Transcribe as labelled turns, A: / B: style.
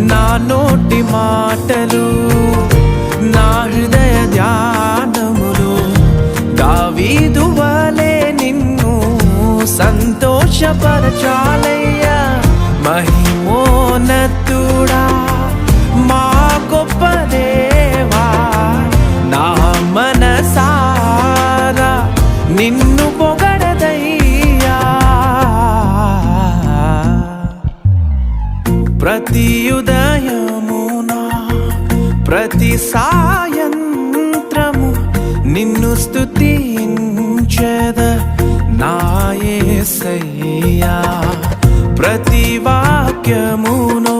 A: నా నోటి మాటలు నా హృదయ ధ్యానములు దావీదు వలె నిన్ను సంతోషపరచాలయ్యా. మహిమోన్నతుడా మా గొప్ప దేవా, నా మనసారా నిన్ను పొగడదయ్యా. ప్రతి ఉదయమునా ప్రతి సాయంత్రము నిన్ను స్తుతించెద నా యేసయ్యా. ప్రతి వాక్యమును